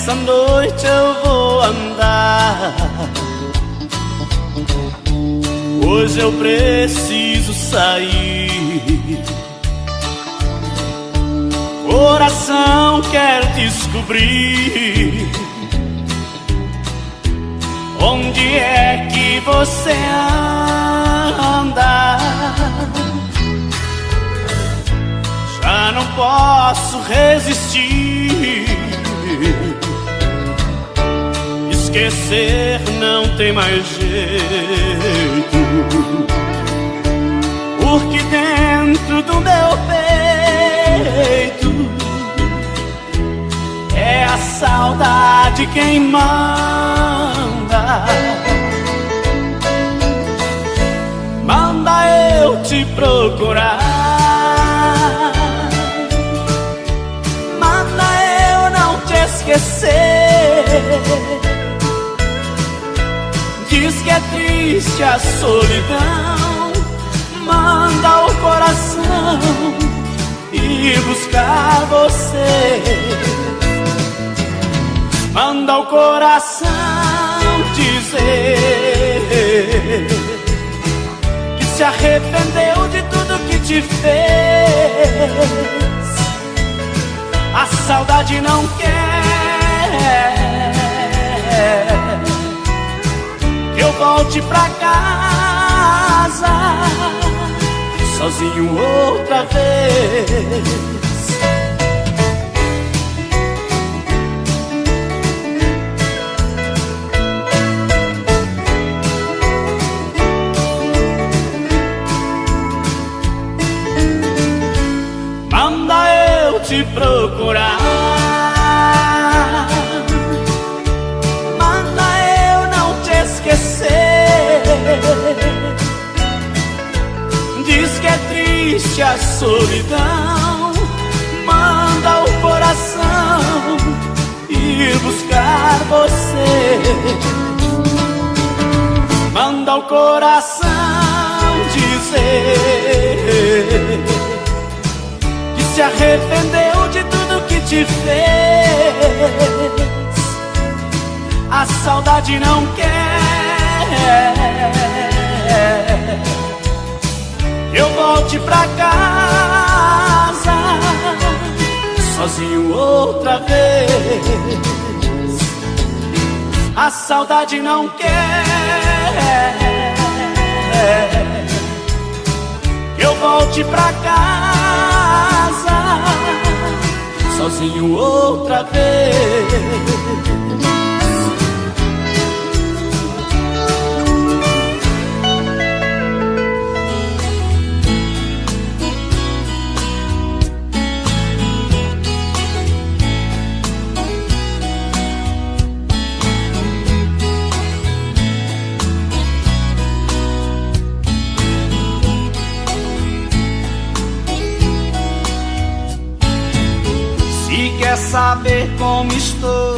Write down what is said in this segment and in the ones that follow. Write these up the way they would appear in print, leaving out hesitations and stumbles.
essa noite eu vou andar. Hoje eu preciso sair. Coração, quero descobrir onde é que você anda. Já não posso resistir. Esquecer não tem mais jeito, porque dentro do meu peito é a saudade quem manda. Manda eu te procurar, manda eu não te esquecer. Diz que é triste a solidão, manda o coração ir buscar você. Manda o coração dizer que se arrependeu de tudo que te fez. A saudade não quer que eu volte pra casa sozinho outra vez. Manda eu te procurar, manda eu não te esquecer. Diz que é triste a solidão, manda o coração ir buscar você. Manda o coração dizer que se arrependeu de tudo que te fez. A saudade não quer que eu volte pra casa sozinho outra vez. A saudade não quer que eu volte pra casa sozinho outra vez. Quer saber como estou?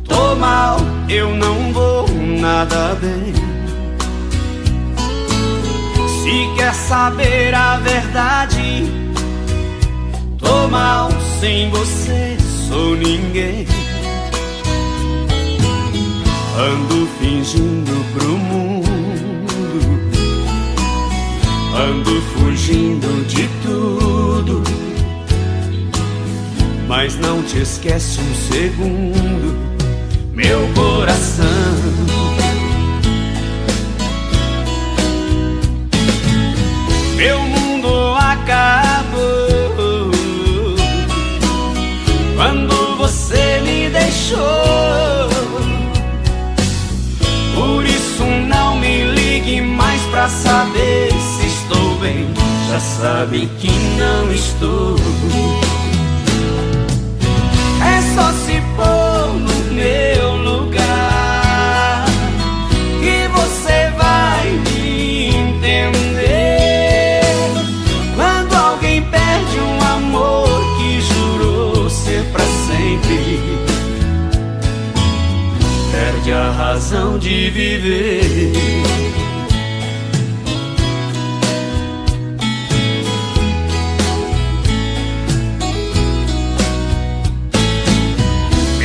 Tô mal, eu não vou nada bem. Se quer saber a verdade, tô mal, sem você sou ninguém. Ando fingindo pro mundo, ando fugindo de tudo, mas não te esquece um segundo, meu coração. Meu mundo acabou quando você me deixou. Por isso não me ligue mais pra saber se estou bem. Já sabe que não estou. É só se pôr no meu lugar que você vai me entender. Quando alguém perde um amor que jurou ser pra sempre, perde a razão de viver.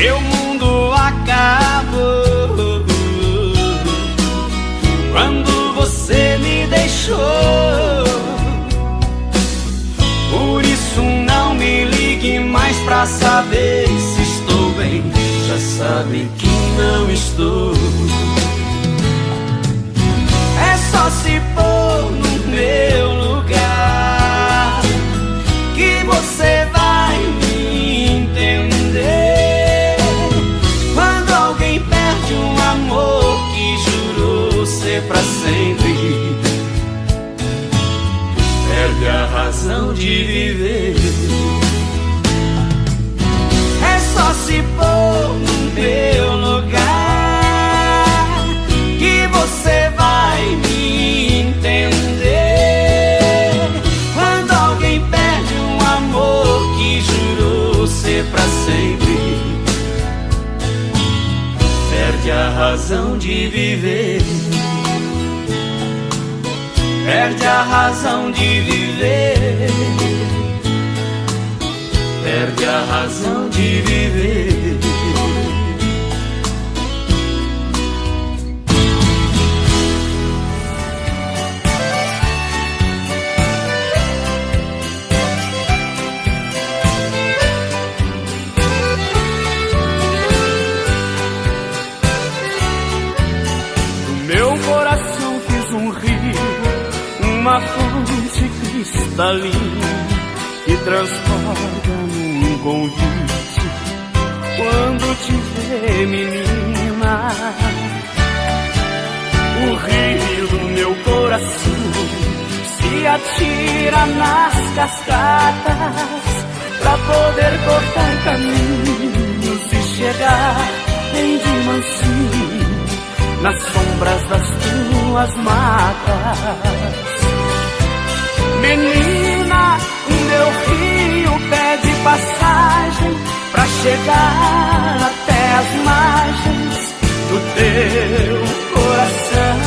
meu mundo acabou quando você me deixou. Por isso não me ligue mais pra saber se estou bem. Já sabe que não estou. É só se pôr no meu lugar que você vai me entender. Quando alguém perde um amor que jurou ser pra sempre, perde a razão de viver. É só se pôr no meu lugar que você vai me entender. Quando alguém perde um amor que jurou ser pra sempre, perde a razão de viver. Perde a razão de viver. Perde a razão de viver. No meu coração fiz um rio, uma fonte cristalina que transborda num convite quando te vê, menina. O rio do meu coração se atira nas cascatas pra poder cortar caminhos e chegar bem de mansinho nas sombras das tuas matas. Menina, o meu rio pede passagem pra chegar até as margens do teu coração.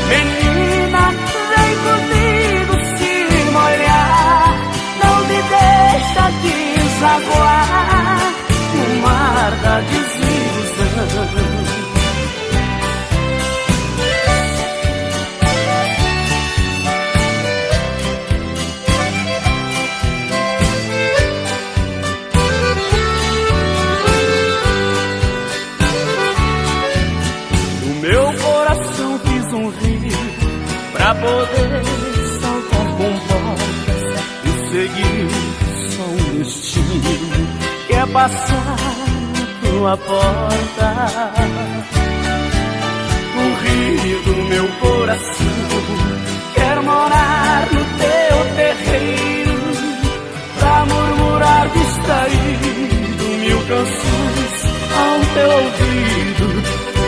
Menina, vem comigo se molhar, não me deixa desaguar no mar da desilusão. Pra poder saltar com portas e seguir só um destino que é passar na tua porta. O rio do meu coração quer morar no teu terreiro pra murmurar distraído mil canções ao teu ouvido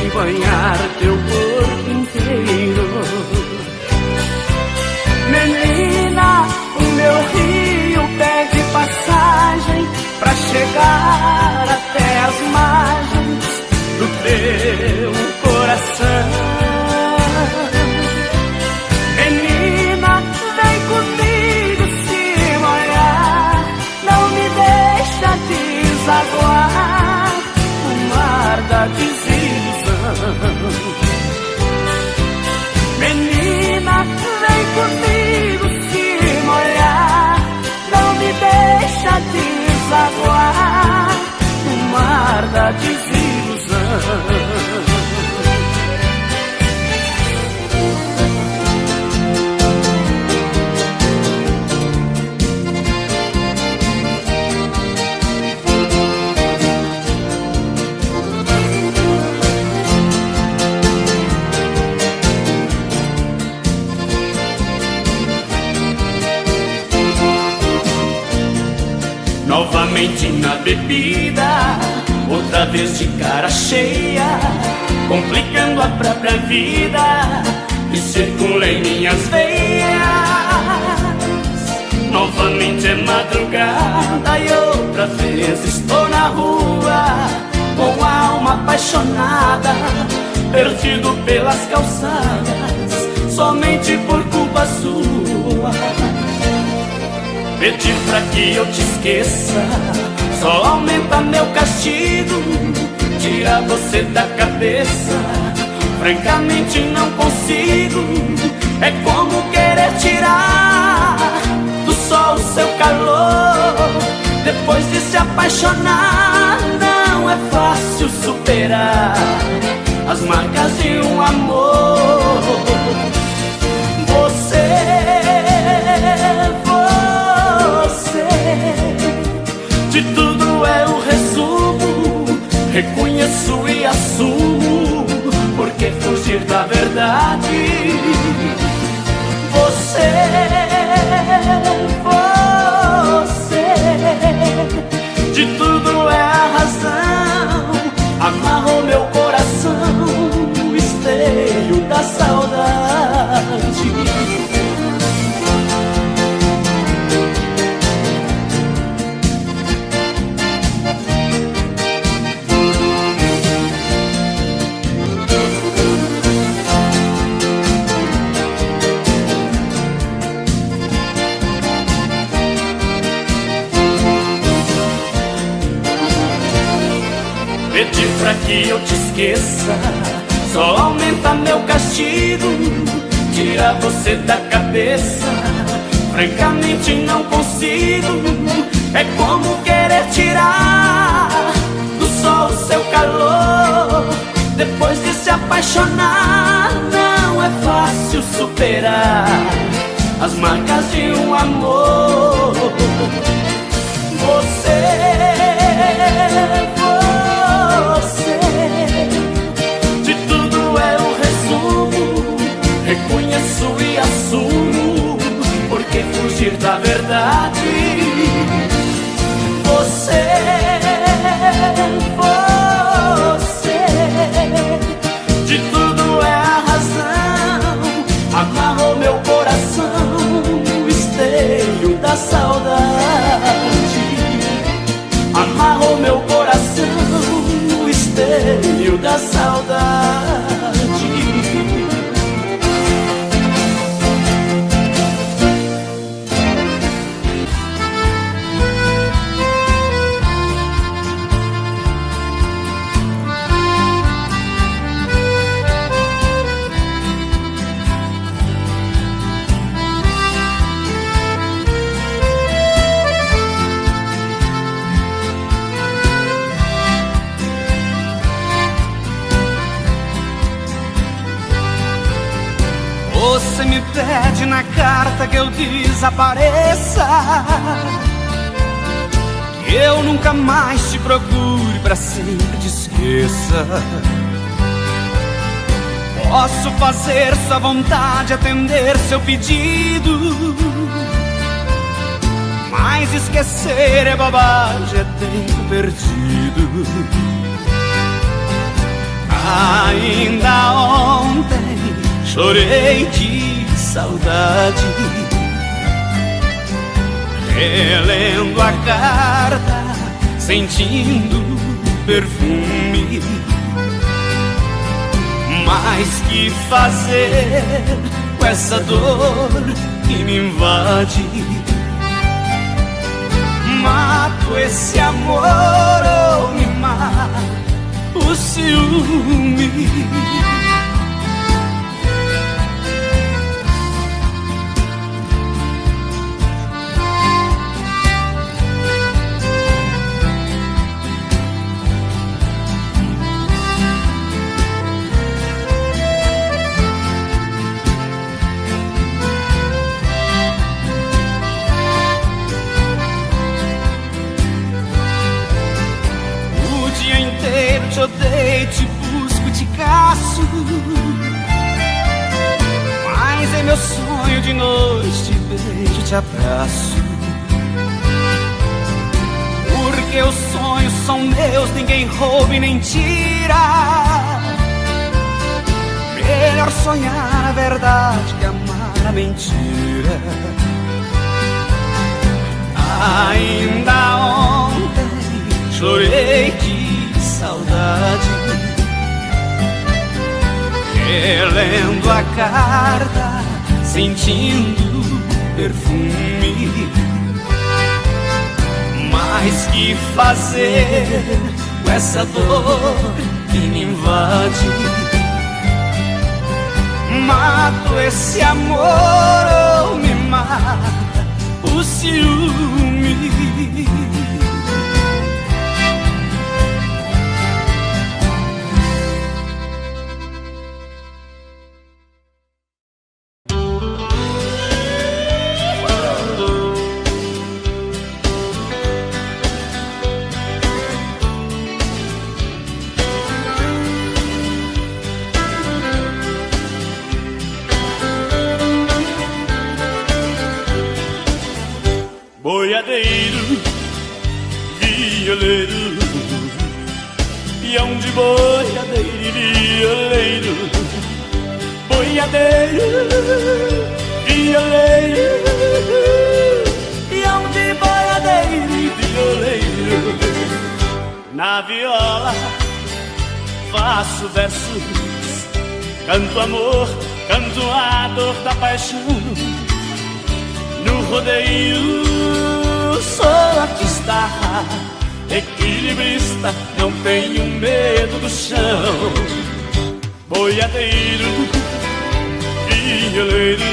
e banhar teu corpo inteiro. Menina, o meu rio pede passagem pra chegar até as margens do teu coração. Menina, vem comigo se molhar, não me deixa desaguar no mar da desilusão. Menina, vem comigo se molhar, não me deixa desaguar no mar da desilusão. Novamente na bebida, outra vez de cara cheia, complicando a própria vida, que circula em minhas veias. Novamente é madrugada e outra vez estou na rua, com a alma apaixonada, perdido pelas calçadas, somente por culpa sua. Pedir pra que eu te esqueça só aumenta meu castigo, tira você da cabeça. Francamente não consigo, é como querer tirar do sol o seu calor. Depois de se apaixonar, não é fácil superar as marcas de um amor. Você, de tudo é o resumo, reconheço e assumo. Por que fugir da verdade? Você, de tudo é a razão, amarrou meu coração, o esteio da saudade. Pedir pra que eu te esqueça só aumenta meu castigo, tira você da cabeça. Francamente não consigo, é como querer tirar do sol o seu calor. Depois de se apaixonar, não é fácil superar as marcas de um amor. Você, de tudo é o resumo, reconheço e assumo. Por que fugir da verdade? Você, de tudo é a razão, amarrou meu coração, o esteio da saudade. Amarrou meu coração, o esteio da saudade. Você me pede na carta que eu desapareça, que eu nunca mais te procure, pra sempre te esqueça. Posso fazer sua vontade, atender seu pedido, mas esquecer é bobagem, é tempo perdido. Ainda ontem chorei de saudade, relendo a carta, sentindo perfume. Mas que fazer com essa dor que me invade? Mato esse amor ou me mata o ciúme? Te odeio, te busco, te caço, mas é meu sonho de noite, te beijo, te abraço. Porque os sonhos são meus, ninguém rouba e nem tira. Melhor sonhar a verdade que amar a mentira. Ainda ontem chorei de saudade, relendo a carta, sentindo perfume. mais que fazer com essa dor que me invade. Mato esse amor ou me mata o ciúme. Boiadeiro, violeiro, peão de boiadeiro e violeiro. Boiadeiro, violeiro, peão de boiadeiro e violeiro. Na viola faço versos, canto amor, canto a dor da paixão. No rodeio sou artista, equilibrista, não tenho medo do chão. Boiadeiro, violeiro,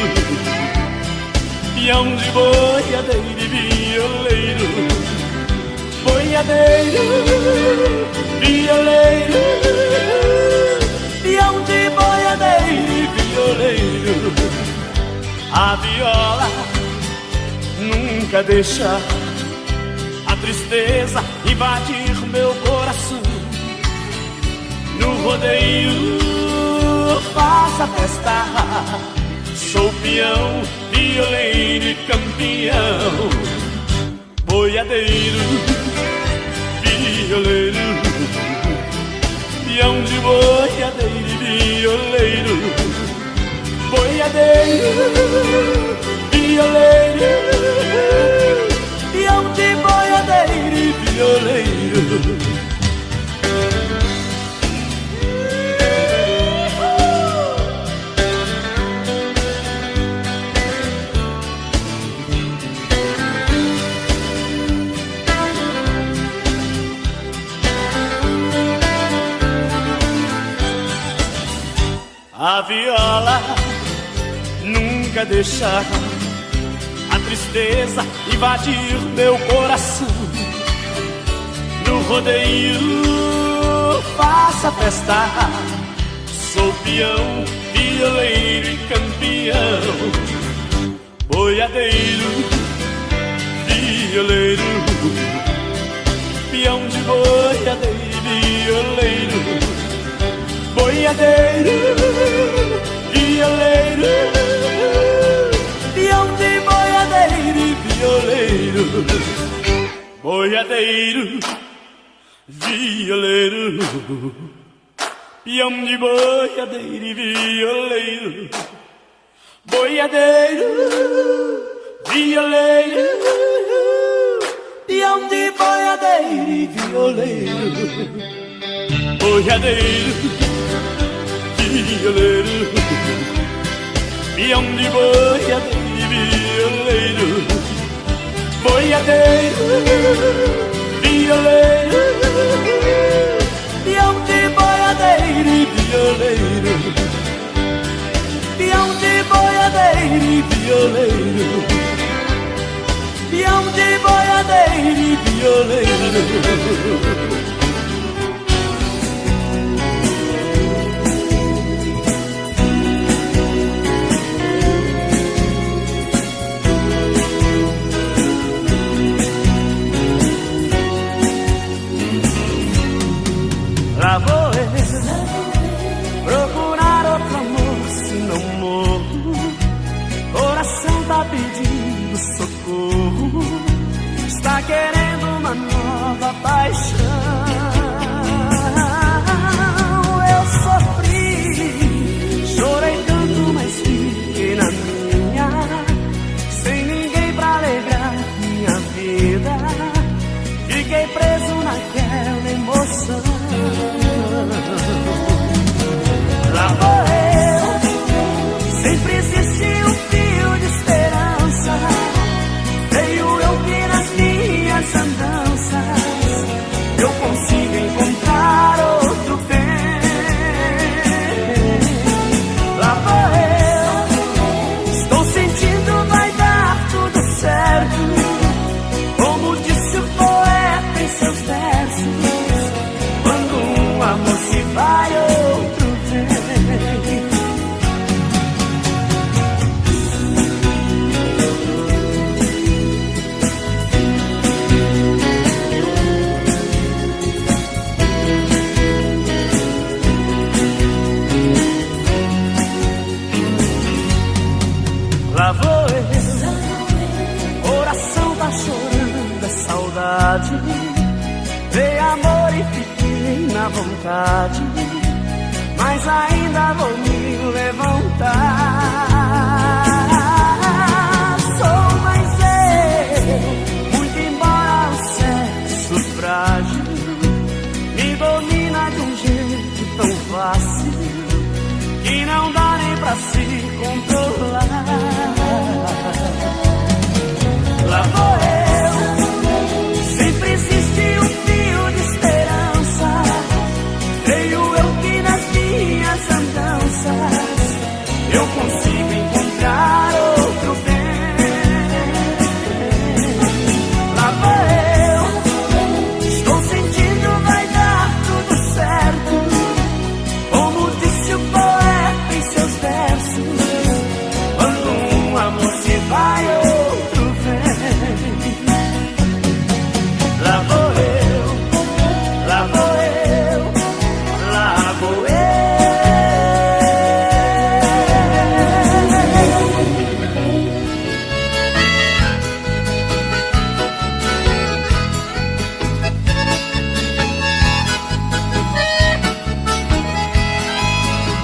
peão de boiadeiro e violeiro. Boiadeiro, violeiro, peão de boiadeiro e violeiro. A viola nunca deixa a tristeza invadir meu coração. No rodeio faço a festa, sou peão, violeiro e campeão. Boiadeiro, violeiro, peão de boiadeiro e violeiro. Boiadeiro, violeiro, peão de boiadeiro e violeiro. A viola nunca deixa a tristeza invadir meu coração. No rodeio faço a festa, sou peão, violeiro e campeão. Boiadeiro, violeiro, peão de boiadeiro e violeiro. Boiadeiro, violeiro, peão de boiadeiro e violeiro. Boiadeiro, violeiro, peão de boiadeiro e violeiro. Boiadeiro, violeiro, peão de boiadeiro e violeiro. Boiadeiro, violeiro, peão de boiadeiro e violeiro. Boiadeiro, violeiro, peão de boiadeiro e violeiro. Peão de boiadeiro e violeiro. Peão de boiadeiro e violeiro. Lá vou eu procurar outro amor, se não morro. Coração tá pedindo socorro, está querendo uma nova paixão. Eu sofri, chorei tanto, mas fiquei na minha, sem ninguém pra alegrar minha vida. Fiquei preso naquela emoção. Lá vou eu, sempre existiu um fio de esperança. Veio eu que nas minhas andanças minha vontade, mas ainda vou me levantar. Sou mais eu, muito embora o sexo frágil me domina de um jeito tão fácil que não dá nem pra se controlar. Lá vou eu, sempre existe um fio de esperança. Creio eu que nas minhas andanças eu consigo encontrar outro bem. Lá vou eu, estou sentindo vai dar tudo certo, como disse o poeta em seus versos. Quando um amor se vai, outro vem. Lá vou eu, lá vou eu, lá vou eu.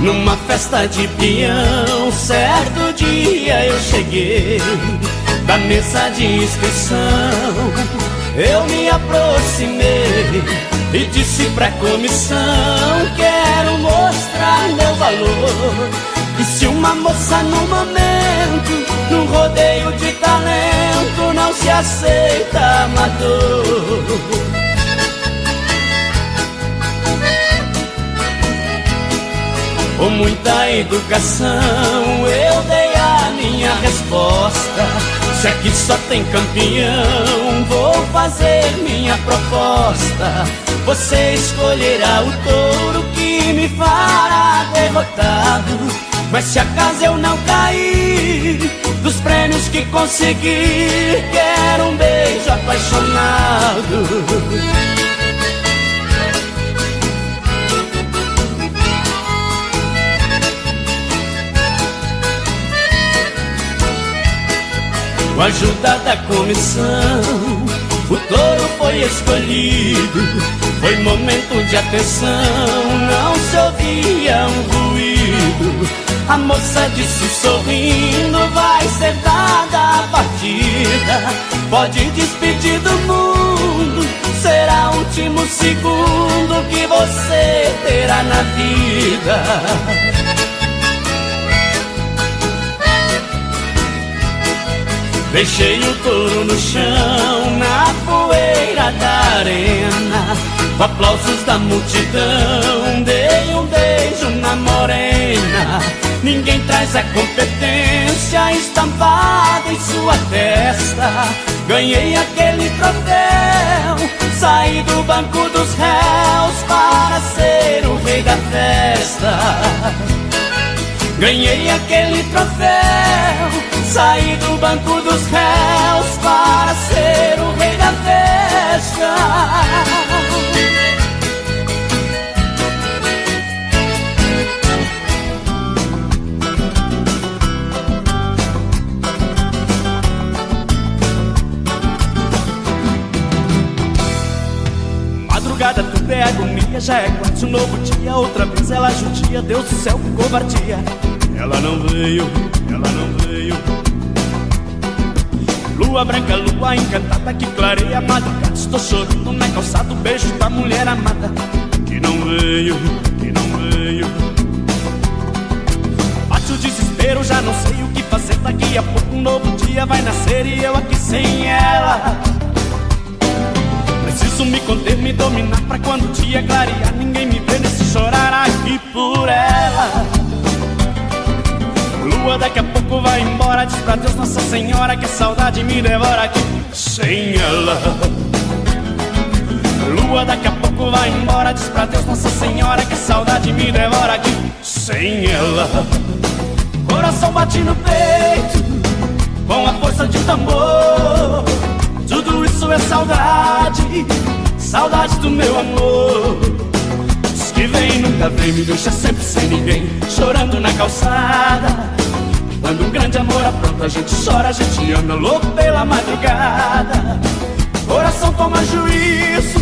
Numa festa de peão, certo dia eu cheguei da mesa de inscrição. Eu me aproximei e disse pra comissão: quero mostrar meu valor. E se uma moça no momento, num rodeio de talento, não se aceita amador? Com muita educação eu dei a minha resposta: se aqui só tem campeão, vou fazer minha proposta. Você escolherá o touro que me fará derrotado. Mas se acaso eu não cair, dos prêmios que consegui, quero um beijo apaixonado. Com a ajuda da comissão, o touro foi escolhido. Foi momento de atenção, não se ouvia um ruído. A moça disse sorrindo: vai ser dada a partida. Pode despedir do mundo, será o último segundo que você terá na vida. Deixei o touro no chão, na poeira da arena. Com aplausos da multidão, dei um beijo na morena. Ninguém traz a competência estampada em sua testa. Ganhei aquele troféu, saí do banco dos réus para ser o rei da festa. Ganhei aquele troféu, saí do banco dos réus para ser o rei da festa. Madrugada tudo é agonia, já é quase um novo dia. Outra vez ela judia, Deus do céu, que covardia. Ela não veio, ela não veio. Lua branca, lua encantada que clareia a madrugada. Estou chorando na calçada, o beijo da mulher amada que não veio, que não veio. Bate o desespero, já não sei o que fazer. Daqui a pouco um novo dia vai nascer e eu aqui sem ela. Preciso me conter, me dominar pra quando o dia clarear ninguém me vê nesse chorar aqui por ela. Lua daqui a pouco vai embora, diz pra Deus Nossa Senhora que a saudade me devora aqui sem ela. Lua daqui a pouco vai embora, diz pra Deus Nossa Senhora que a saudade me devora aqui sem ela. Coração bate no peito com a força de um tambor. Tudo isso é saudade, saudade do meu amor. Diz que vem, nunca vem, me deixa sempre sem ninguém, chorando na calçada. Quando um grande amor apronta, a gente chora, a gente anda louco pela madrugada. Coração toma juízo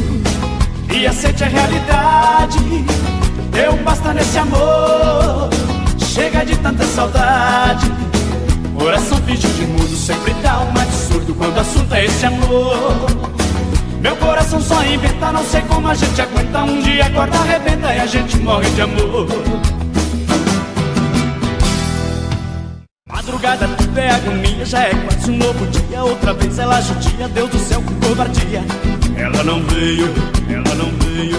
e a sede é realidade. Deu basta nesse amor, chega de tanta saudade. Coração fingiu de mudo, sempre dá um absurdo quando o assunto é esse amor. Meu coração só inventa, não sei como a gente aguenta. Um dia a corda arrebenta e a gente morre de amor. Madrugada tudo é agonia, já é quase um novo dia. Outra vez ela judia, Deus do céu, com covardia. Ela não veio, ela não veio.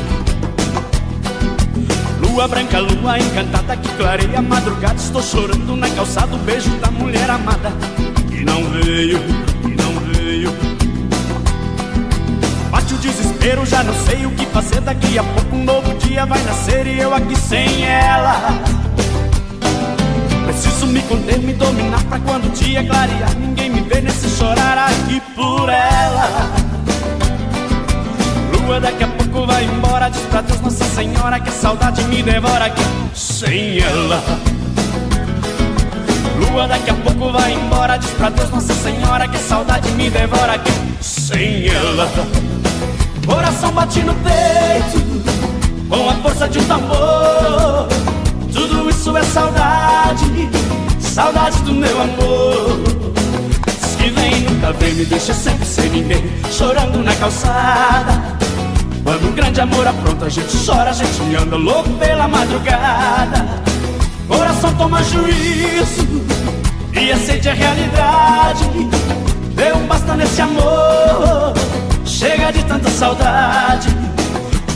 Lua branca, lua encantada que clareia a madrugada. Estou chorando na calçada, o beijo da mulher amada. E não veio, e não veio. Bate o desespero, já não sei o que fazer. Daqui a pouco um novo dia vai nascer e eu aqui sem ela. Preciso me conter, me dominar pra quando o dia clarear ninguém me vê nesse chorar aqui por ela. Lua daqui a pouco vai embora, diz pra Deus Nossa Senhora que a saudade me devora aqui sem ela. Lua daqui a pouco vai embora, diz pra Deus Nossa Senhora que a saudade me devora aqui sem ela. Coração bate no peito com a força de um tambor. Tudo isso é saudade, saudade do meu amor. Diz que vem, nunca vem, me deixa sempre sem ninguém, chorando na calçada. Quando um grande amor apronta, a gente chora, a gente anda louco pela madrugada. Coração toma juízo e a sede é realidade. Deu basta nesse amor, chega de tanta saudade.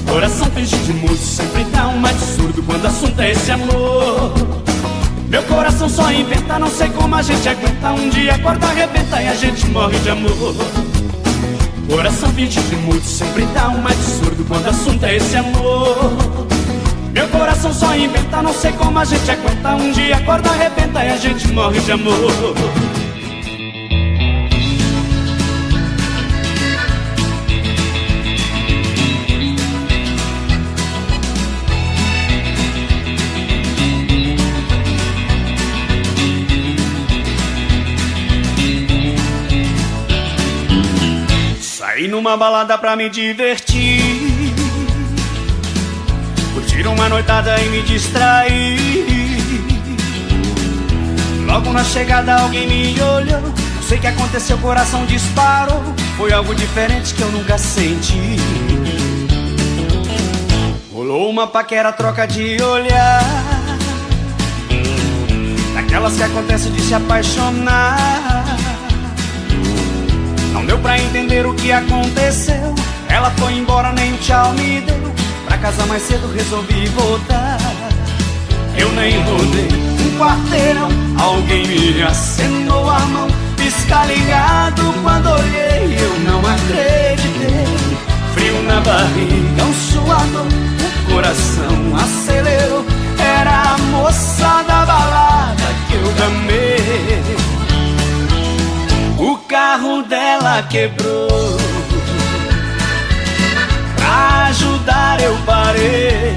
Coração finge de mudo, sempre dá um absurdo quando o assunto é esse amor. Meu coração só inventa, não sei como a gente aguenta. Um dia a corda arrebenta e a gente morre de amor. Coração finge de mudo, sempre dá um absurdo quando o assunto é esse amor. Meu coração só inventa, não sei como a gente aguenta. Um dia a corda arrebenta e a gente morre de amor. Saí numa balada pra me divertir, curtir uma noitada e me distrair. Logo na chegada alguém me olhou, não sei o que aconteceu, o coração disparou. Foi algo diferente que eu nunca senti. Rolou uma paquera, troca de olhar, daquelas que acontece de se apaixonar. Não deu pra entender o que aconteceu, ela foi embora, nem um tchau me deu. Pra casa mais cedo resolvi voltar. Eu nem rodei um quarteirão, alguém me acenou a mão. Pisca ligado, quando olhei eu não acreditei. Frio na barriga, um suador, o coração acelerou. Era a moça da balada que eu amei. O carro dela quebrou, pra ajudar eu parei.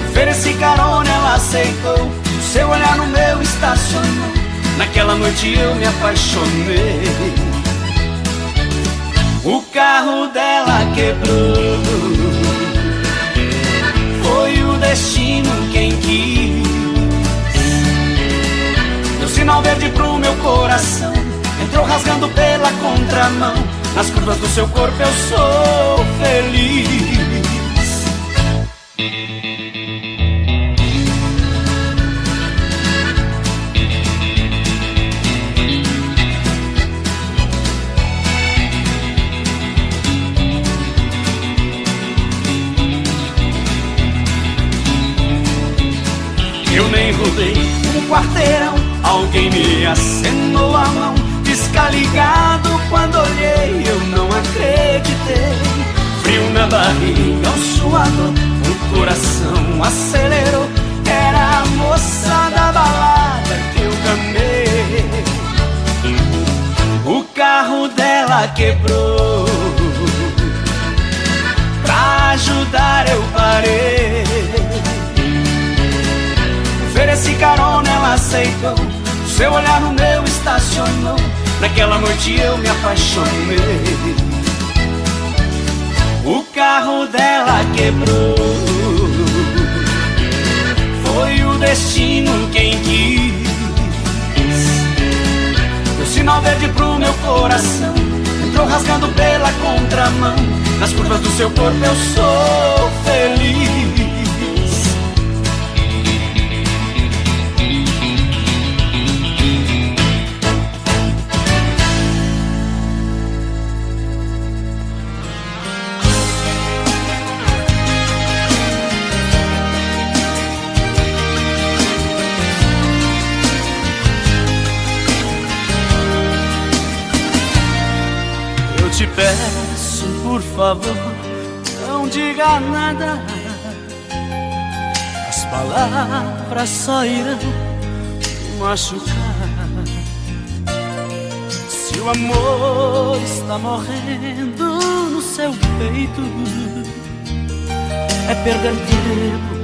Ofereci carona, ela aceitou. Seu olhar no meu estacionou. Naquela noite eu me apaixonei. O carro dela quebrou, foi o destino quem quis. Deu sinal verde pro meu coração, entrou rasgando pela contramão. Nas curvas do seu corpo eu sou feliz. Eu nem rodei um quarteirão, alguém me acenou a mão. Pisca ligado, quando olhei eu não acreditei. Frio na barriga, um suador, o coração acelerou. Era a moça da balada que eu amei. O carro dela quebrou, pra ajudar eu parei. Ofereci carona, ela aceitou. Seu olhar no meu estacionou. Naquela noite eu me apaixonei. o carro dela quebrou. Foi o destino quem quis. O sinal verde pro meu coração entrou rasgando pela contramão. Nas curvas do seu corpo eu sou feliz. Te peço, por favor, não diga nada. As palavras só irão machucar. Se o amor está morrendo no seu peito, é perder tempo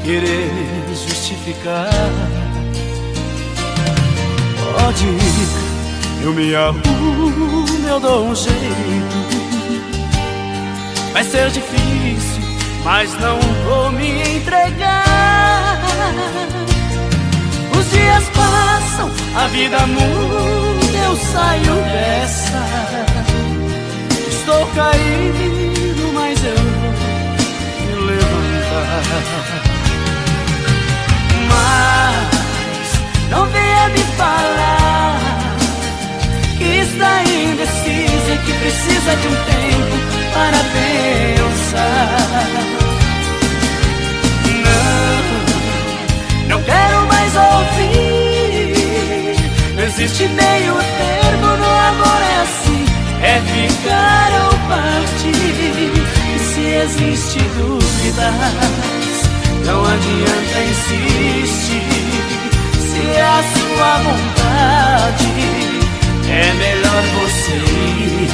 querer justificar. Pode ir, eu me arrumo, eu dou um jeito. Vai ser difícil, mas não vou me entregar. Os dias passam, a vida muda, eu saio dessa. Estou caído, mas eu vou me levantar. Mas não venha me falar que está indecisa e que precisa de um tempo para pensar. Não quero mais ouvir. Não existe meio termo, no amor é assim, é ficar ou partir. E se existe dúvidas, não adianta insistir. Se é a sua vontade, é melhor você ir.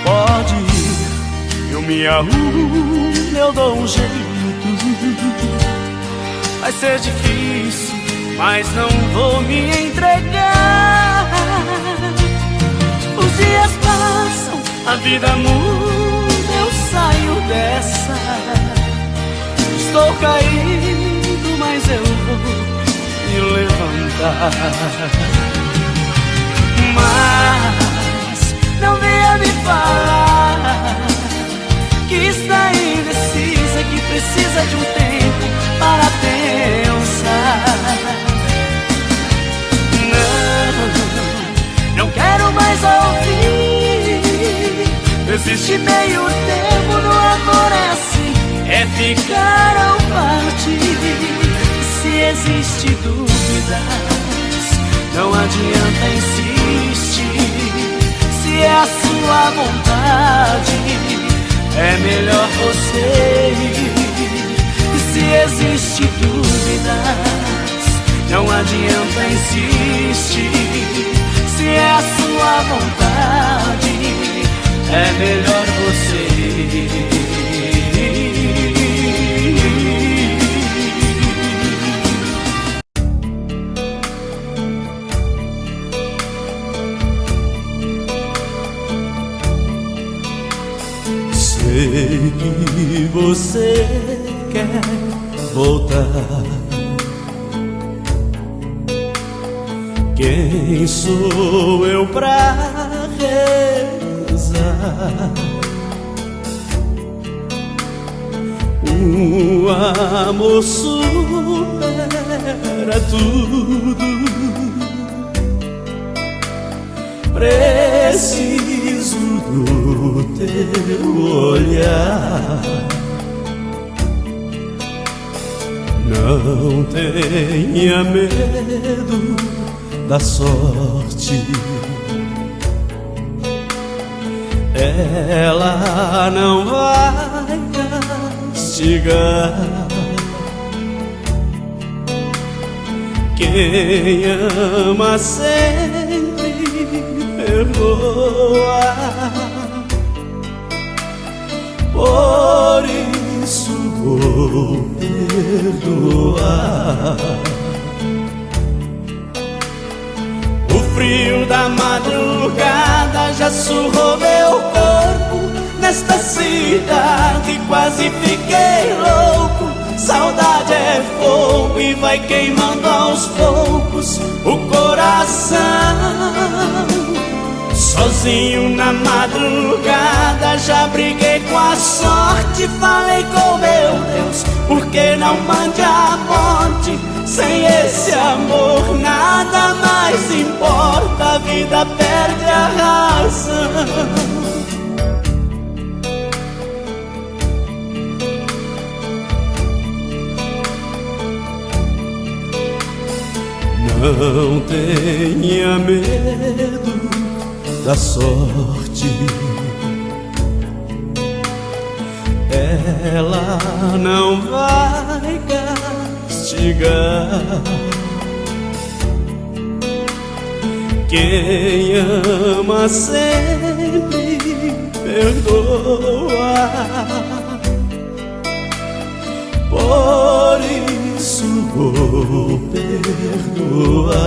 Pode ir, eu me arrumo, eu dou um jeito. Vai ser difícil, mas não vou me entregar. Os dias passam, a vida muda, eu saio dessa. Estou caído, mas eu vou me levantar. Mas não venha me falar que está indecisa, que precisa de um tempo para pensar. Não quero mais ouvir. Existe meio termo, no amor é assim, é ficar ou partir. Se existe dúvidas, não adianta insistir. Se é a sua vontade, é melhor você ir. Se existe dúvidas, não adianta insistir. Se é a sua vontade, é melhor você ir. Sei que você quer voltar. Quem sou eu pra rezar? O amor supera tudo. Preciso do teu olhar. Não tenha medo da sorte, ela não vai castigar. Quem ama sempre perdoa. isso vou perdoar. O frio da madrugada já surrou meu corpo. Nesta cidade quase fiquei louco. Saudade é fogo e vai queimando aos poucos o coração. Sozinho na madrugada já briguei com a sorte. Falei com meu Deus, por que não mande a morte? Sem esse amor nada mais importa, a vida perde a razão. Não tenha medo da sorte, ela não vai castigar. Quem ama sempre perdoa. Por isso vou perdoar.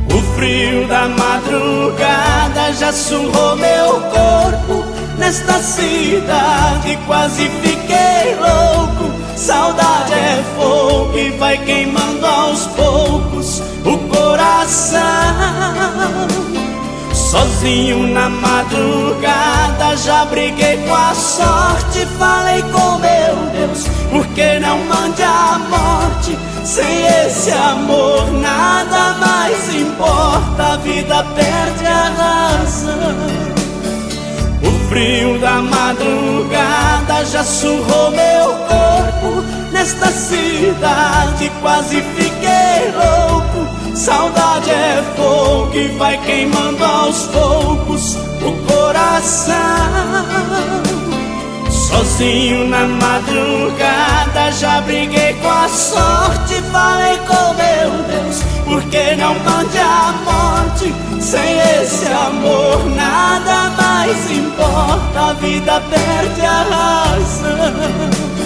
O frio da madrugada já surrou meu corpo. Nesta cidade quase fiquei louco. Saudade é fogo e vai queimando aos poucos o coração. Sozinho na madrugada já briguei com a sorte. Falei com meu Deus, por que não mande a morte? Sem esse amor nada mais importa, a vida perde a razão. O frio da madrugada já surrou meu corpo. Nesta cidade quase fiquei louco. Saudade é fogo que vai queimando aos poucos o coração. Sozinho na madrugada já briguei com a sorte. Falei com meu Deus, por que não mande a morte? Sem esse amor nada mais importa, a vida perde a razão.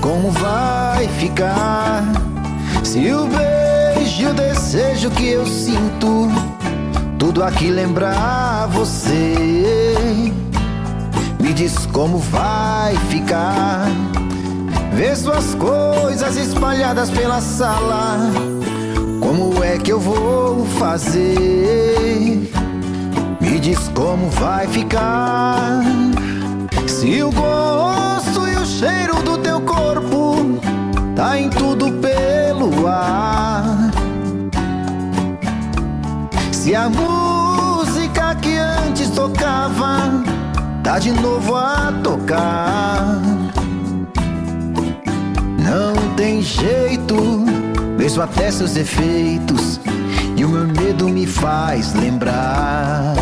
Como vai ficar se o beijo e o desejo que eu sinto tudo aqui lembrar você? Me diz como vai ficar ver suas coisas espalhadas pela sala. Como é que eu vou fazer? Me diz como vai ficar se o gosto e o cheiro do teu corpo tá em tudo pelo ar. Se a música que antes tocava tá de novo a tocar. Não tem jeito, vejo até seus efeitos e o meu medo me faz lembrar.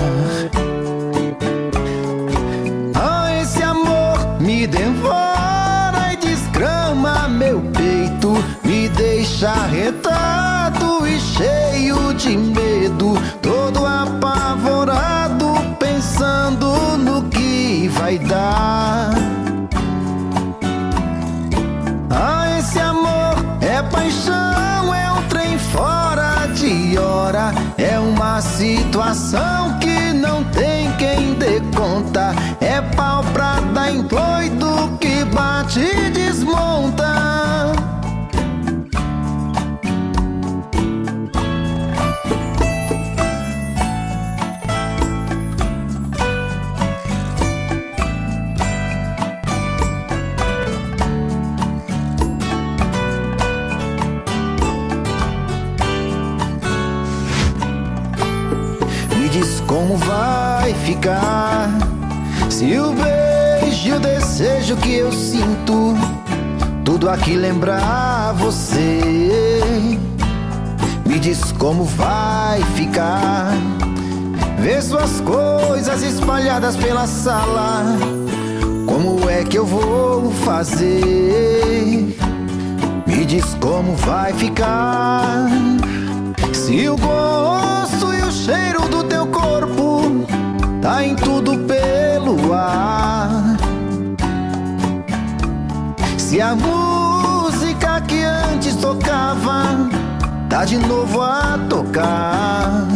Esse amor me devora e desgrama meu peito, me deixa arretado e cheio de medo, todo apavorado, pensando no que vai dar. Esse amor é paixão, é um trem fora de hora, é uma situação que não tem quem dê conta, é pau pra dar em doido que bate e desmonta. como vai ficar se o beijo e o desejo que eu sinto tudo aqui lembrar você? Me diz como vai ficar ver suas coisas espalhadas pela sala. Como é que eu vou fazer? Me diz como vai ficar se o gosto e o cheiro do teu corpo tá em tudo pelo ar. Se a música que antes tocava tá de novo a tocar.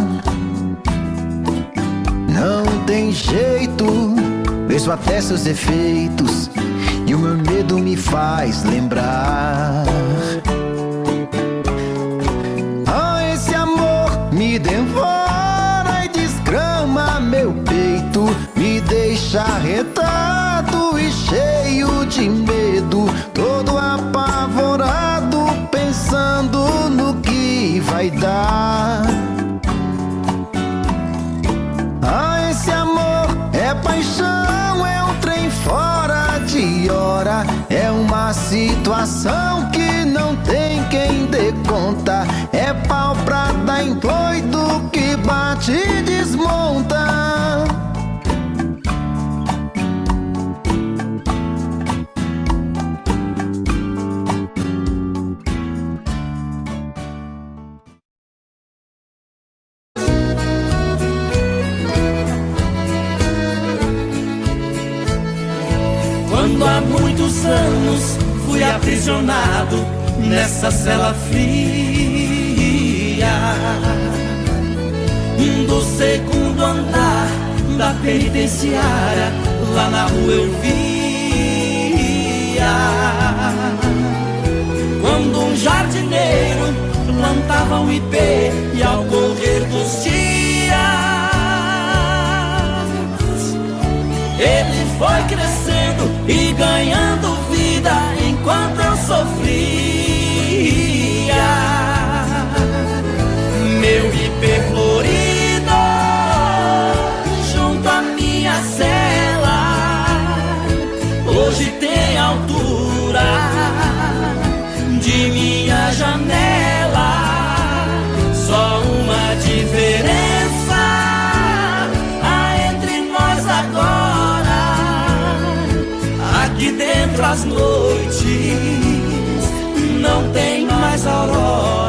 Não tem jeito, vejo até seus defeitos e o meu medo me faz lembrar. Ah, esse amor me devora e desgrama meu peito, me deixa arretado e cheio de medo, todo apavorado, pensando no que vai dar. Ah, esse amor é paixão, é um trem fora de hora, é uma situação que não tem quem dê conta, é pau pra dar em doido que bate e desmonta. Quando há muitos anos fui aprisionado nessa cela fria do segundo andar da penitenciária, lá na rua eu via quando um jardineiro plantava um ipê e ao correr dos dias ele foi crescendo e ganhando vida enquanto eu sofria. Meu ipê florido junto à minha cela hoje tem altura de minha janela. Só uma diferença há entre nós agora: aqui dentro as noites não tem mais aurora.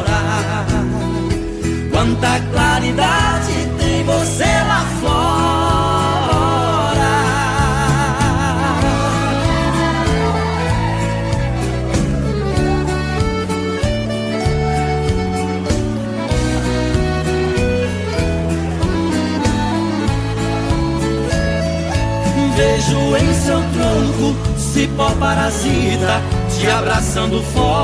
Quanta claridade tem você lá fora. Vejo em seu tronco cipó parasita te abraçando forte.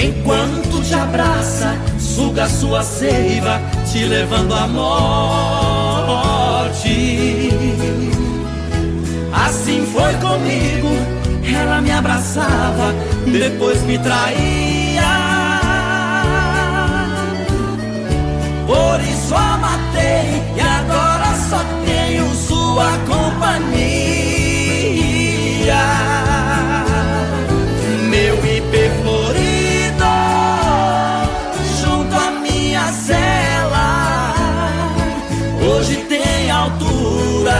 Enquanto te abraça, suga sua seiva, te levando à morte. Assim foi comigo, ela me abraçava, depois me traía. Por isso a matei e agora só tenho sua companhia. Meu ipê florido junto à minha cela hoje tem altura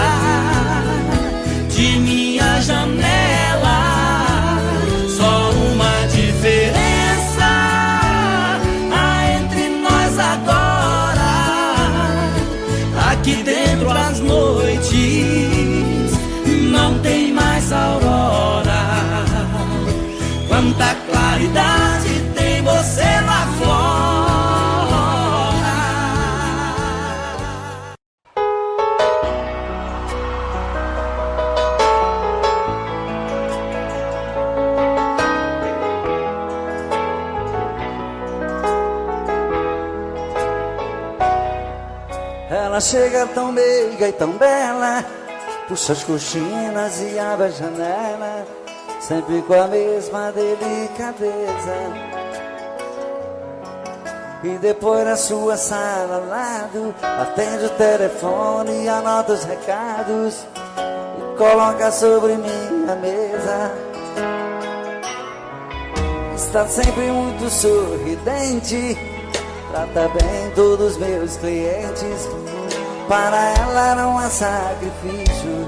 de minha janela. Só uma diferença há entre nós agora: aqui dentro as noites não tem mais aurora. Quanta claridade tem você lá fora. Ela chega tão meiga e tão bela, puxa as cortinas e abre a janela, sempre com a mesma delicadeza. E depois na sua sala ao lado, atende o telefone e anota os recados e coloca sobre minha mesa. Está sempre muito sorridente, trata bem todos os meus clientes. Para ela não há sacrifício,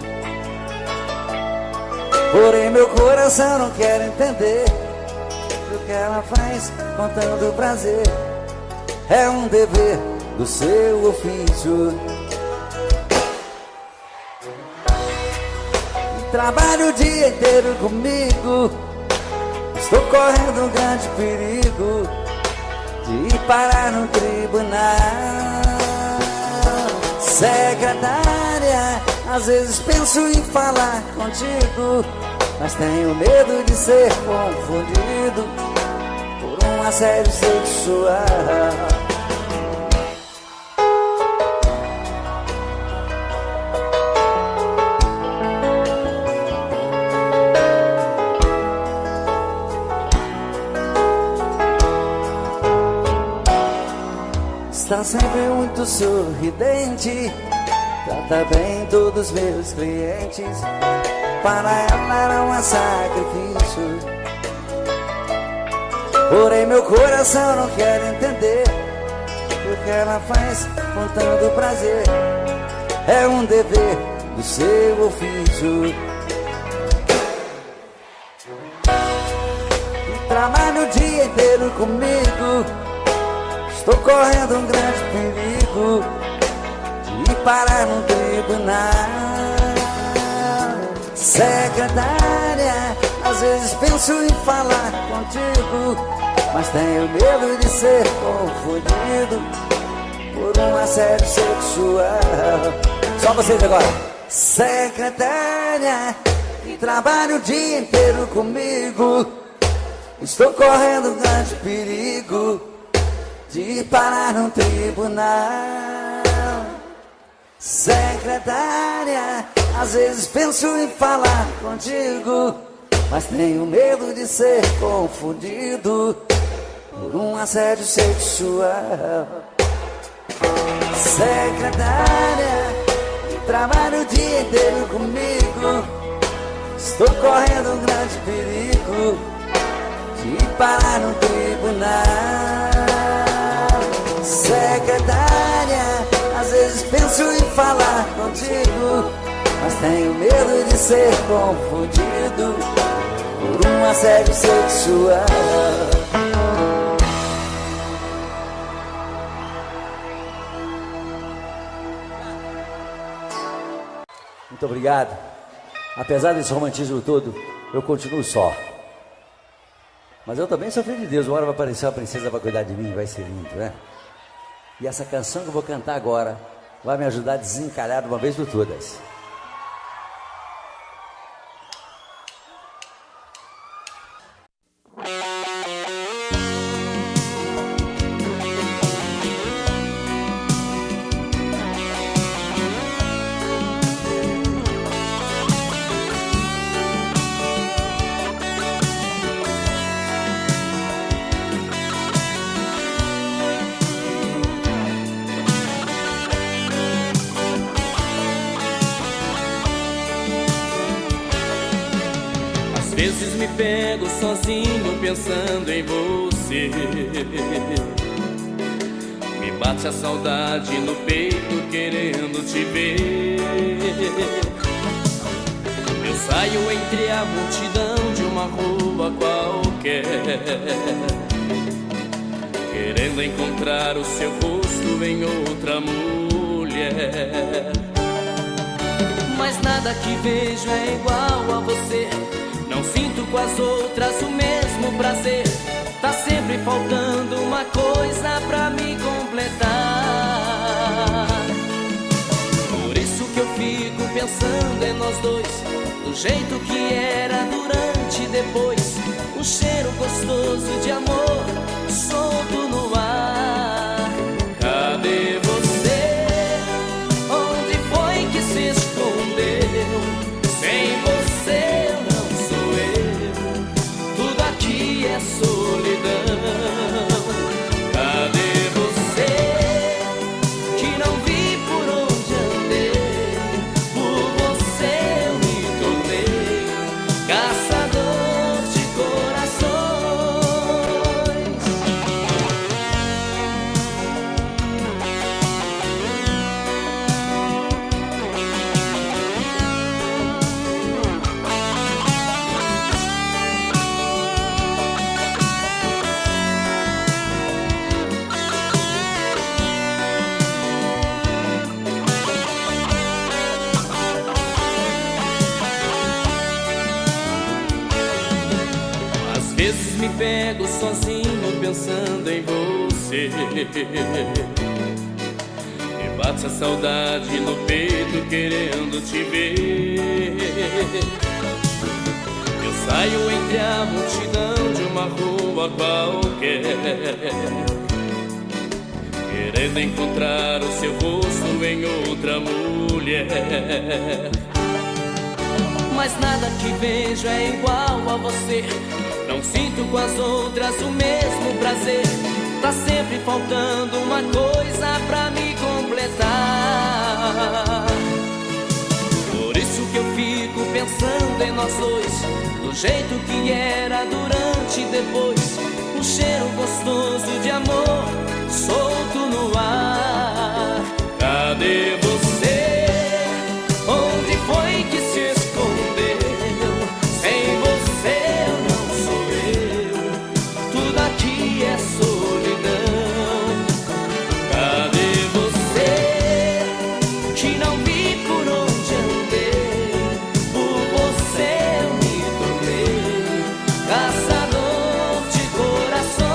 porém meu coração não quer entender o que ela faz com tanto prazer. É um dever do seu ofício. Trabalho o dia inteiro comigo, estou correndo um grande perigo de parar no tribunal. Secretária, às vezes penso em falar contigo, mas tenho medo de ser confundido por um assédio sexual. Está sempre muito sorridente, trata bem todos os meus clientes. Para ela não há sacrifício, porém meu coração não quer entender o que ela faz com tanto prazer. É um dever do seu ofício. E trabalha o dia inteiro comigo, estou correndo um grande perigo de parar no tribunal. Secretária, às vezes penso em falar contigo, mas tenho medo de ser confundido por um assédio sexual. Só vocês agora. Secretária, que trabalha o dia inteiro comigo, estou correndo um grande perigo de parar no tribunal. Secretária, às vezes penso em falar contigo, mas tenho medo de ser confundido por um assédio sexual. Secretária, trabalha o dia inteiro comigo, estou correndo um grande perigo de parar no tribunal. Secretária, às vezes penso em falar contigo, mas tenho medo de ser confundido por um assédio sexual. Muito obrigado. Apesar desse romantismo todo, eu continuo só. Mas eu também sou filho de Deus. Uma hora vai aparecer uma princesa para cuidar de mim, vai ser lindo, né? E essa canção que eu vou cantar agora vai me ajudar a desencalhar de uma vez por todas. Às vezes me pego sozinho pensando em você. Me bate a saudade no peito querendo te ver. Eu saio entre a multidão de uma rua qualquer, querendo encontrar o seu rosto em outra mulher. Mas nada que vejo é igual a você. Não sinto com as outras o mesmo prazer. Tá sempre faltando uma coisa pra me completar. Por isso que eu fico pensando em nós dois, do jeito que era durante e depois. Um cheiro gostoso de amor solto no ar. Cadê você? Onde foi que se escondeu? Sem você é solidão. Cadê vezes me pego sozinho pensando em você. E bate a saudade no peito querendo te ver. Eu saio entre a multidão de uma rua qualquer, querendo encontrar o seu rosto em outra mulher. Mas nada que vejo é igual a você. Não sinto com as outras o mesmo prazer. Tá sempre faltando uma coisa pra me completar. Por isso que eu fico pensando em nós dois, do jeito que era durante e depois. Um cheiro gostoso de amor solto no ar. Cadê você? Onde foi que se escondeu? Sem você eu não sou eu. Tudo aqui é solidão. Cadê você? Que não vi por onde andei. Por você eu me tornei caçador de corações.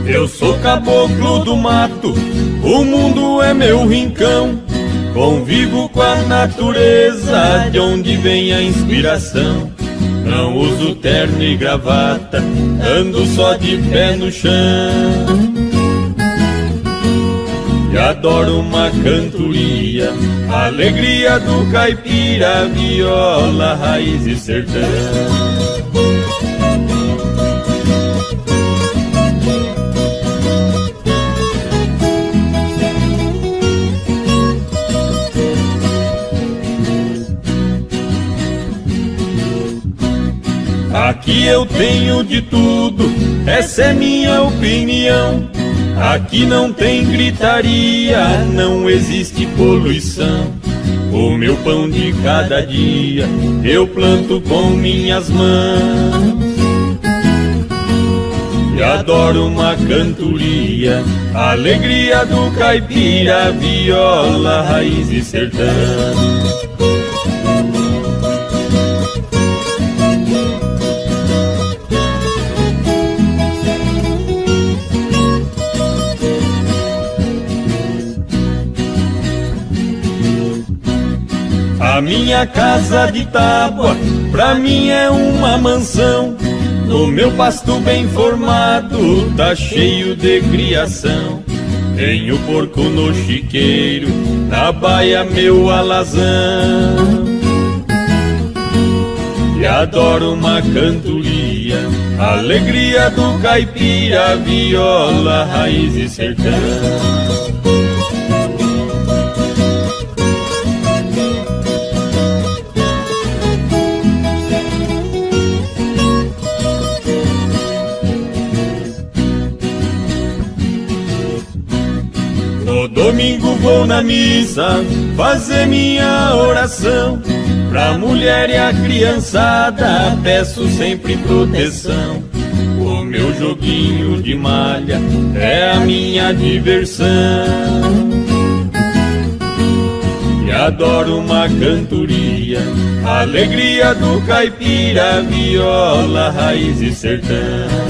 Eu sou caboclo do mato, o mundo é meu rincão. Convivo com a natureza, de onde vem a inspiração. Não uso terno e gravata, ando só de pé no chão. E adoro uma cantoria, a alegria do caipira, viola, raiz e sertão. Aqui eu tenho de tudo, essa é minha opinião. Aqui não tem gritaria, não existe poluição. O meu pão de cada dia eu planto com minhas mãos. E adoro uma cantoria, a alegria do caipira, viola, raiz e sertão. A minha casa de tábua, pra mim é uma mansão. O meu pasto bem formado, tá cheio de criação. Tenho porco no chiqueiro, na baia meu alazão. E adoro uma cantoria, a alegria do caipira, viola, raiz e sertão. Domingo vou na missa fazer minha oração. Pra mulher e a criançada peço sempre proteção. O meu joguinho de malha é a minha diversão. E adoro uma cantoria, a alegria do caipira, viola, raiz e sertão.